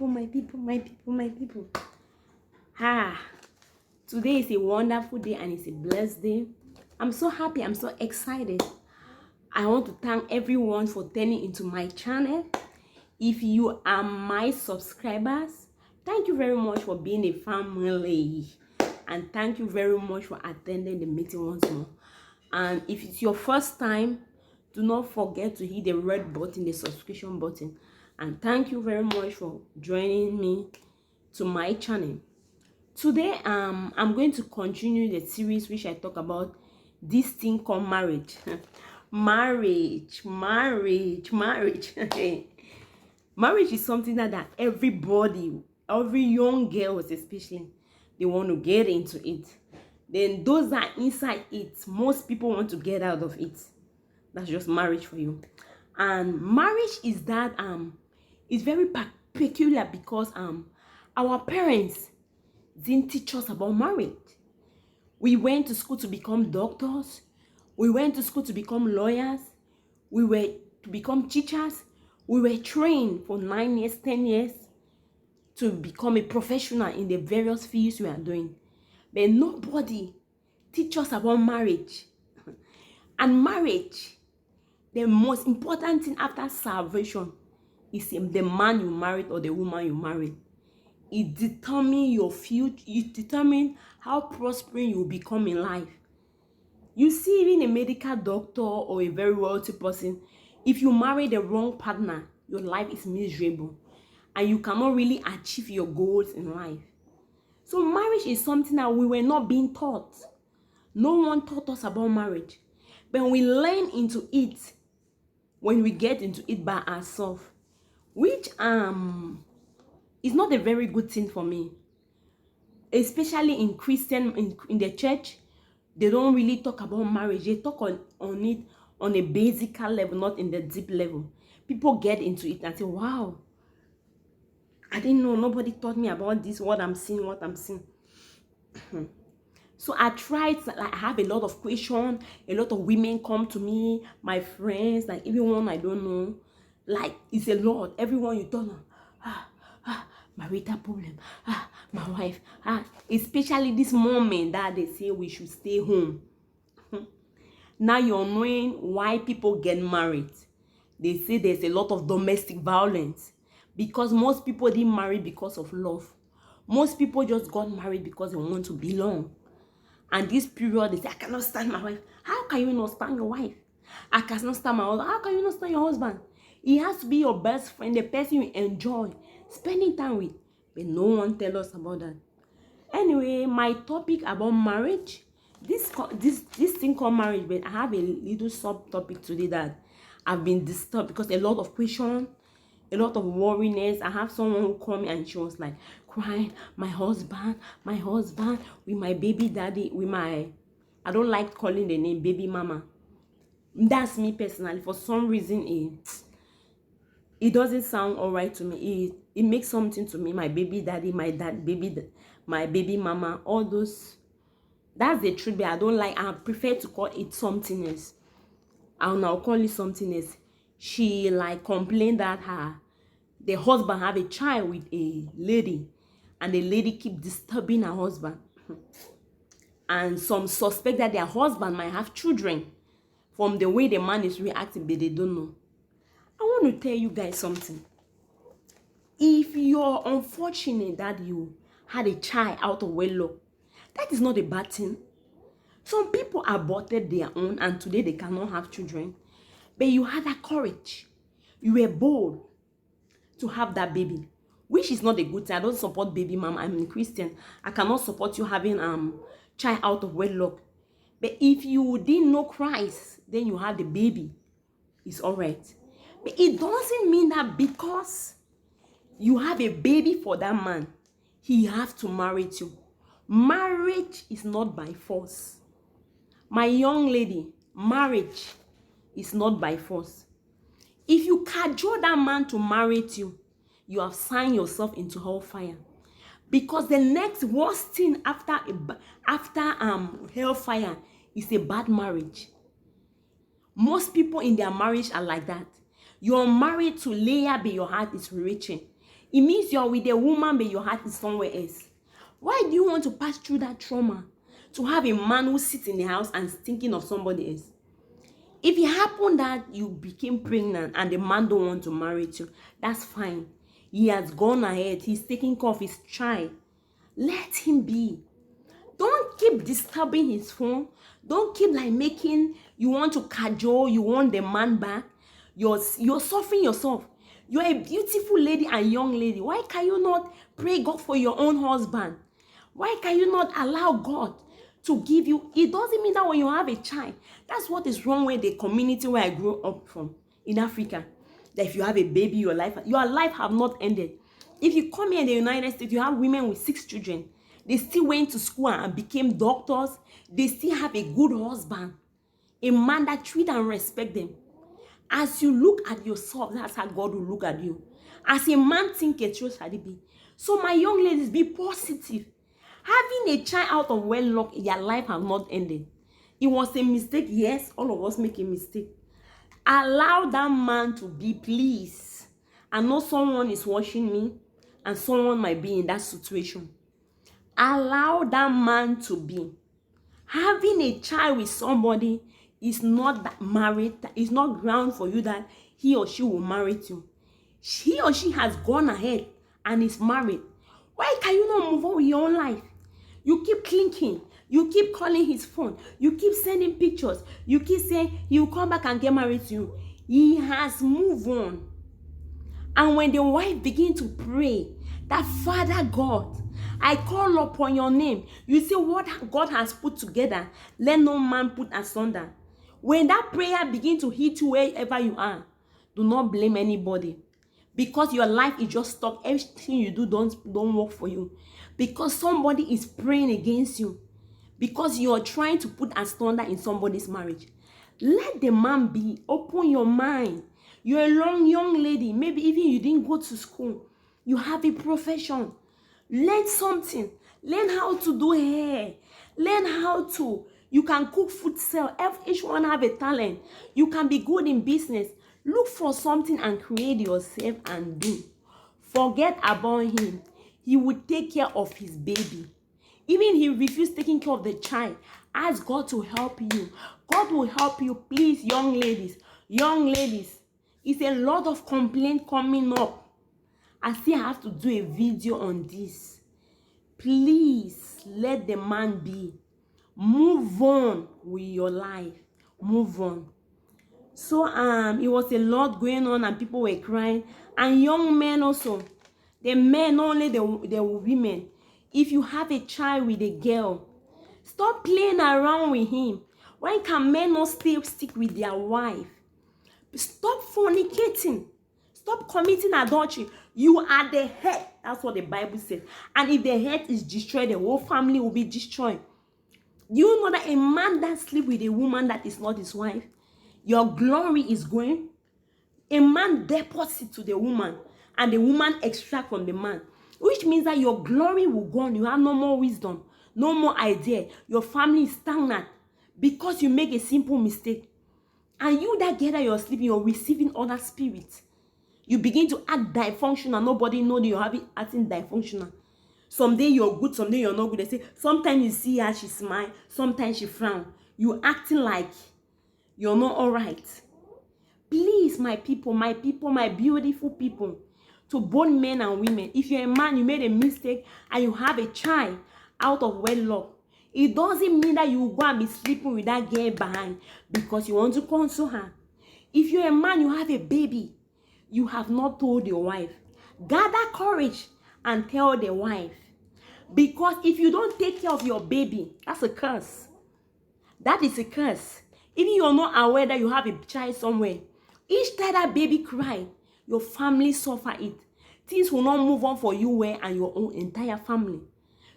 people, my people, my people, my people. Today is a wonderful day and it's a blessed day. I'm so happy, I'm so excited. I want to thank everyone for turning into my channel. If you are my subscribers, thank you very much for being a family. And thank you very much for attending the meeting once more. And if it's your first time, do not forget to hit the red button, the subscription button. And thank you very much for joining me to my channel. Today, I'm going to continue the series which I talk about this thing called marriage. Marriage. Marriage is something that everybody, every young girl especially, they want to get into it. Then those that are inside it, most people want to get out of it. That's just marriage for you. And marriage is that it's very peculiar because our parents didn't teach us about marriage. We went to school to become doctors. We went to school to become lawyers. We were to become teachers. We were trained for 9 years, 10 years to become a professional in the various fields we are doing. But nobody teach us about marriage. And marriage, the most important thing after salvation is the man you married or the woman you married. It determines your future. It determines how prospering you will become in life. You see, even a medical doctor or a very wealthy person, if you marry the wrong partner, your life is miserable and you cannot really achieve your goals in life. So marriage is something that we were not being taught. No one taught us about marriage. But we learn into it when we get into it by ourselves, which is not a very good thing for me. Especially in Christian, in the church, they don't really talk about marriage. They talk on it on a basic level, not in the deep level. People get into it and say, wow, I didn't know, nobody taught me about this, what I'm seeing. So I tried, like, I have a lot of questions. A lot of women come to me, my friends, like everyone I don't know. Like, it's a lot. Everyone you don't know. Marital problem. My wife. Especially this moment that they say we should stay home. Now you're knowing why people get married. They say there's a lot of domestic violence because most people didn't marry because of love. Most people just got married because they want to belong. And this period, they say, I cannot stand my wife. How can you not stand your wife? I cannot stand my husband. How can you not stand your husband? He has to be your best friend, the person you enjoy spending time with. But no one tells us about that. Anyway, my topic about marriage, this thing called marriage, but I have a little subtopic today that I've been disturbed because a lot of questions, a lot of worriness. I have someone who called me and she was like crying, my husband with my baby daddy, with my, I don't like calling the name baby mama. That's me personally. For some reason, it doesn't sound all right to me. It makes something to me. My baby daddy, my baby mama, all those. That's the truth, but I don't like. I prefer to call it something else. I'll now call it something else. She like complained that the husband have a child with a lady, and the lady keep disturbing her husband. And some suspect that their husband might have children from the way the man is reacting, but they don't know. I want to tell you guys something. If you're unfortunate that you had a child out of wedlock, that is not a bad thing. Some people aborted their own and today they cannot have children. But you had that courage. You were bold to have that baby, which is not a good thing. I don't support baby mom. I'm a Christian. I cannot support you having child out of wedlock. But if you didn't know Christ, then you have the baby. It's all right. But it doesn't mean that because you have a baby for that man, he have to marry you. Marriage is not by force. My young lady, marriage is not by force. If you cajole that man to marry you, you have signed yourself into hellfire. Because the next worst thing after hellfire is a bad marriage. Most people in their marriage are like that. You're married to Leah, but your heart is reaching. It means you're with a woman, but your heart is somewhere else. Why do you want to pass through that trauma to have a man who sits in the house and is thinking of somebody else? If it happened that you became pregnant and the man don't want to marry you, that's fine. He has gone ahead. He's taking care of his child. Let him be. Don't keep disturbing his phone. Don't keep like making you want to cajole, you want the man back. You're suffering yourself. You're a beautiful lady and young lady. Why can you not pray God for your own husband? Why can you not allow God to give you? It doesn't mean that when you have a child, that's what is wrong with the community where I grew up from in Africa. That if you have a baby, your life have not ended. If you come here in the United States, you have women with 6 children. They still went to school and became doctors. They still have a good husband, a man that treat and respect them. As you look at yourself, that's how God will look at you. As a man thinketh, so shall it be. So my young ladies, be positive. Having a child out of wedlock, your life has not ended. It was a mistake. Yes, all of us make a mistake. Allow that man to be, please. I know someone is watching me and someone might be in that situation. Allow that man to be. Having a child with somebody is not that married. It's not ground for you that he or she will marry you. He or she has gone ahead and is married. Why can you not move on with your own life? You keep clinking. You keep calling his phone. You keep sending pictures. You keep saying he will come back and get married to you. He has moved on. And when the wife begins to pray, that Father God, I call upon your name. You see what God has put together, let no man put asunder. When that prayer begins to hit you wherever you are, do not blame anybody. Because your life is just stuck. Everything you do don't work for you. Because somebody is praying against you. Because you are trying to put asunder in somebody's marriage. Let the man be. Open your mind. You're a young lady. Maybe even you didn't go to school. You have a profession. Learn something. Learn how to do hair. Learn how to. You can cook food, sell. Each one have a talent. You can be good in business. Look for something and create yourself and do. Forget about him. He will take care of his baby. Even he refused taking care of the child. Ask God to help you. God will help you. Please, young ladies. Young ladies. It's a lot of complaint coming up. I still have to do a video on this. Please, let the man be. Move on with your life. Move on. So it was a lot going on and people were crying. And young men also. The men, not only the women. If you have a child with a girl, stop playing around with him. Why can men not stick with their wife? Stop fornicating. Stop committing adultery. You are the head. That's what the Bible says. And if the head is destroyed, the whole family will be destroyed. Do you know that a man that sleeps with a woman that is not his wife, your glory is going? A man deposits to the woman and the woman extracts from the man. Which means that your glory will go on. You have no more wisdom, no more idea. Your family is stagnant because you make a simple mistake. And you that get that you're sleeping, you're receiving other spirits. You begin to act dysfunctional. Nobody knows that you're acting dysfunctional. Someday you're good, someday you're not good. They say, sometimes you see her, she smile, sometimes she frown. You're acting like you're not all right. Please, my people, my beautiful people, to both men and women, if you're a man, you made a mistake and you have a child out of wedlock, it doesn't mean that you go and be sleeping with that girl behind because you want to console her. If you're a man, you have a baby, you have not told your wife. Gather courage and tell the wife. Because if you don't take care of your baby, that's a curse. That is a curse. Even you're not aware that you have a child somewhere, each time that baby cry, your family suffer it. Things will not move on for you well and your own entire family.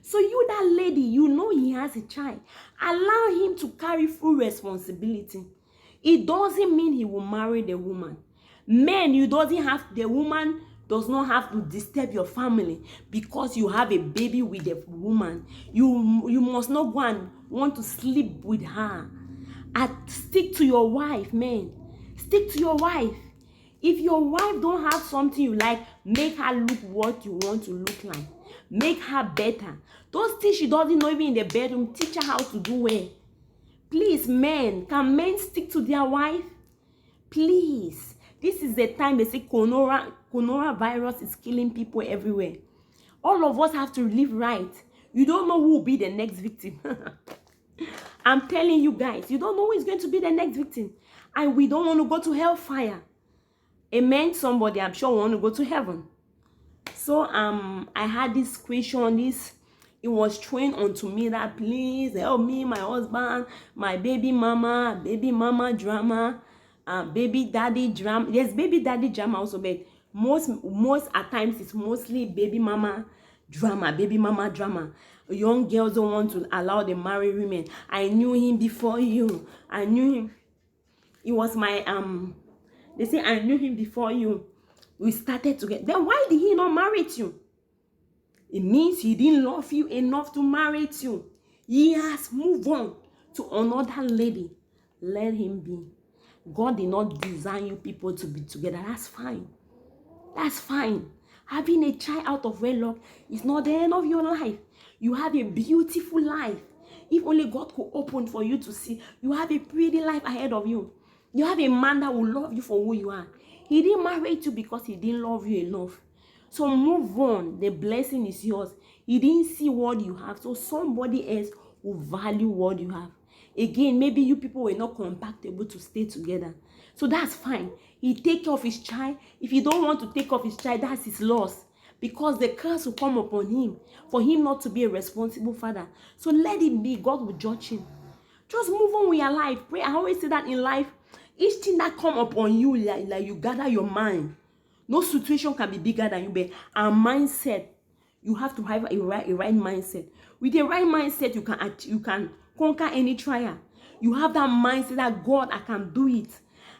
So you, that lady, you know he has a child. Allow him to carry full responsibility. It doesn't mean he will marry the woman. Men, the woman does not have to disturb your family because you have a baby with a woman. You must not go and want to sleep with her. And stick to your wife, man. Stick to your wife. If your wife don't have something you like, Make her look what you want to look like. Make her better. Those things she doesn't know even in the bedroom, teach her how to do it. Please, men, can men stick to their wife? Please. This is the time they say coronavirus is killing people everywhere. All of us have to live right. You don't know who will be the next victim. I'm telling you guys, you don't know who is going to be the next victim. And we don't want to go to hellfire. Amen, somebody. I'm sure we want to go to heaven. So I had this question, it was thrown onto me that please help me, my husband, my baby mama drama, baby daddy drama. There's baby daddy drama also, but most at times it's mostly baby mama drama. Young girls don't want to allow the married women. I knew him before you. I knew him. It was my they say I knew him before you. We started together. Then why did he not marry you? It means he didn't love you enough to marry you. He has moved on to another lady. Let him be. God did not design you people to be together. That's fine. That's fine. Having a child out of wedlock is not the end of your life. You have a beautiful life. If only God could open for you to see, you have a pretty life ahead of you. You have a man that will love you for who you are. He didn't marry you because he didn't love you enough. So move on. The blessing is yours. He didn't see what you have. So somebody else will value what you have. Again, maybe you people were not compatible to stay together. So that's fine. He take care of his child. If he don't want to take care of his child, that's his loss. Because the curse will come upon him for him not to be a responsible father. So let it be. God will judge him. Just move on with your life. Pray. I always say that in life, each thing that come upon you, like you gather your mind. No situation can be bigger than you, but our mindset, you have to have a right mindset. With a right mindset, you can conquer any trial. You have that mindset that God, I can do it.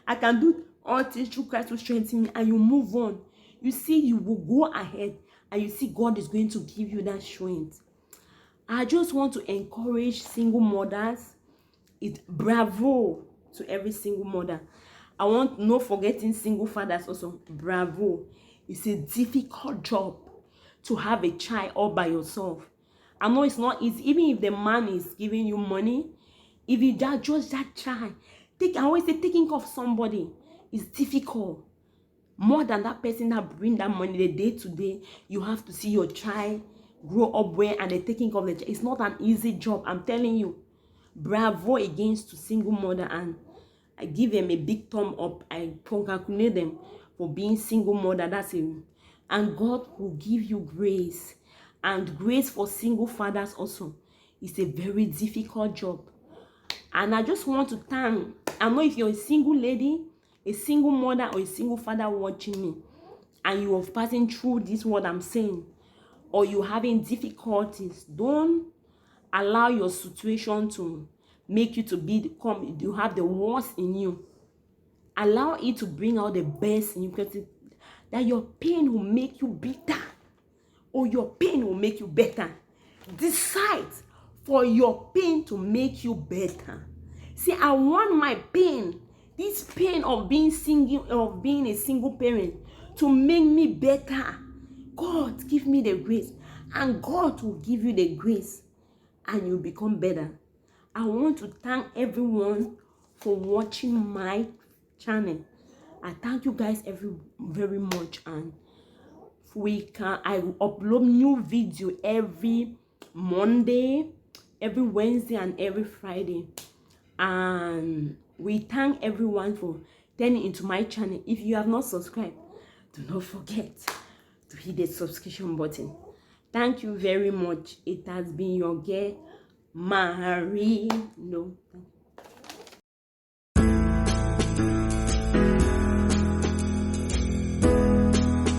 I can do all things through Christ who strengthens me, and you move on. You see, you will go ahead, and you see God is going to give you that strength. I just want to encourage single mothers. Bravo to every single mother. I want no forgetting single fathers also. Bravo. It's a difficult job to have a child all by yourself. I know it's not easy. Even if the man is giving you money, if you just that child, I always say taking care of somebody is difficult. More than that person that bring that money the day to day, you have to see your child grow up well and they're taking care of the child. It's not an easy job. I'm telling you. Bravo against to single mother, and I give them a big thumb up. I congratulate them for being single mother. That's it. And God will give you grace. And grace for single fathers also. It's a very difficult job. And I just want to thank, I know if you're a single lady, a single mother, or a single father watching me, and you are passing through this, what I'm saying, or you're having difficulties, don't allow your situation to make you to become, you have the worst in you. Allow it to bring out the best in you, because that your pain will make you bitter, or your pain will make you better. Decide for your pain to make you better. See, I want my pain, this pain of being single, of being a single parent, to make me better. God, give me the grace, and God will give you the grace, and you become better. I want to thank everyone for watching my channel. I thank you guys very much, and I upload new video every Monday, every Wednesday, and every Friday. And we thank everyone for turning into my channel. If you have not subscribed, do not forget to hit the subscription button. Thank you very much. It has been your girl, Marie. No, thank you.